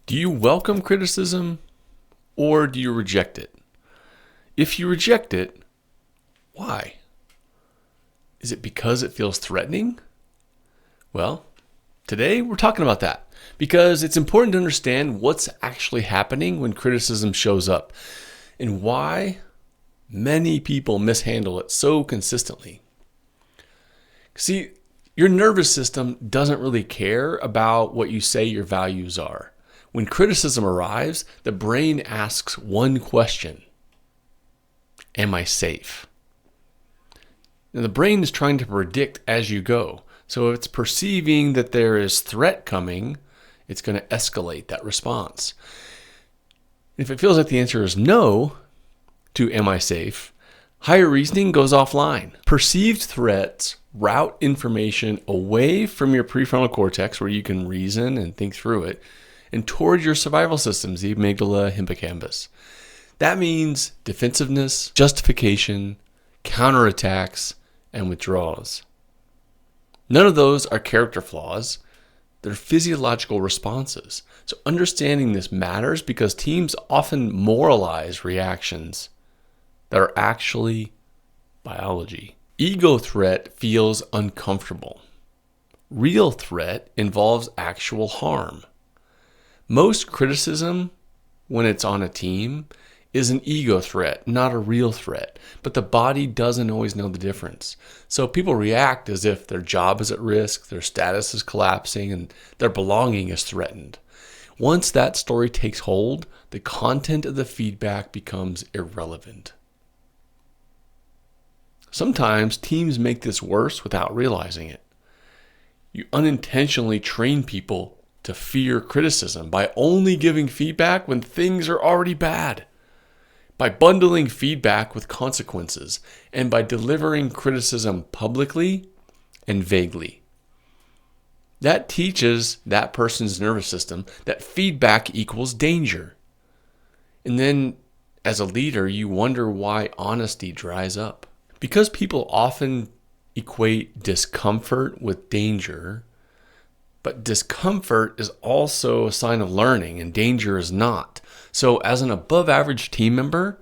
Do you welcome criticism or do you reject it? If you reject it, why? Is it because it feels threatening? Well, today we're talking about that because it's important to understand what's actually happening when criticism shows up and why many people mishandle it so consistently. See, your nervous system doesn't really care about what you say your values are. When criticism arrives, the brain asks one question: am I safe? Now, the brain is trying to predict as you go. So if it's perceiving that there is threat coming, it's going to escalate that response. If it feels like the answer is no to am I safe, higher reasoning goes offline. Perceived threats route information away from your prefrontal cortex, where you can reason and think through it, and toward your survival systems, the amygdala, hippocampus. That means defensiveness, justification, counterattacks, and withdrawals. None of those are character flaws. They're physiological responses. So understanding this matters because teams often moralize reactions that are actually biology. Ego threat feels uncomfortable. Real threat involves actual harm. Most criticism, when it's on a team, is an ego threat, not a real threat. But the body doesn't always know the difference. So people react as if their job is at risk, their status is collapsing, and their belonging is threatened. Once that story takes hold, the content of the feedback becomes irrelevant. Sometimes teams make this worse without realizing it. You unintentionally train people to fear criticism by only giving feedback when things are already bad, by bundling feedback with consequences, and by delivering criticism publicly and vaguely. That teaches that person's nervous system that feedback equals danger. And then, as a leader, you wonder why honesty dries up. Because people often equate discomfort with danger, but discomfort is also a sign of learning and danger is not. So as an above average team member,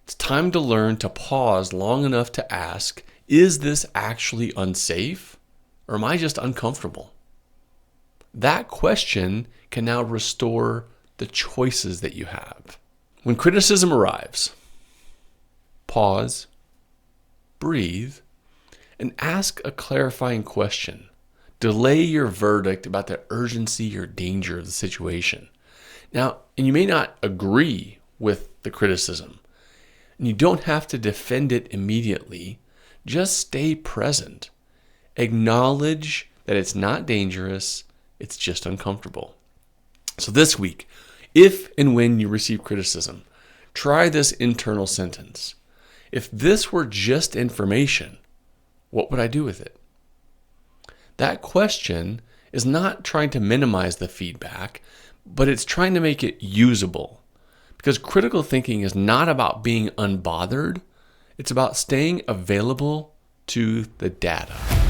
it's time to learn to pause long enough to ask, is this actually unsafe or am I just uncomfortable? That question can now restore the choices that you have. When criticism arrives, pause, breathe, and ask a clarifying question. Delay your verdict about the urgency or danger of the situation. Now, and you may not agree with the criticism, and you don't have to defend it immediately. Just stay present. Acknowledge that it's not dangerous, it's just uncomfortable. So this week, if and when you receive criticism, try this internal sentence. If this were just information, what would I do with it? That question is not trying to minimize the feedback, but it's trying to make it usable. Because critical thinking is not about being unbothered, it's about staying available to the data.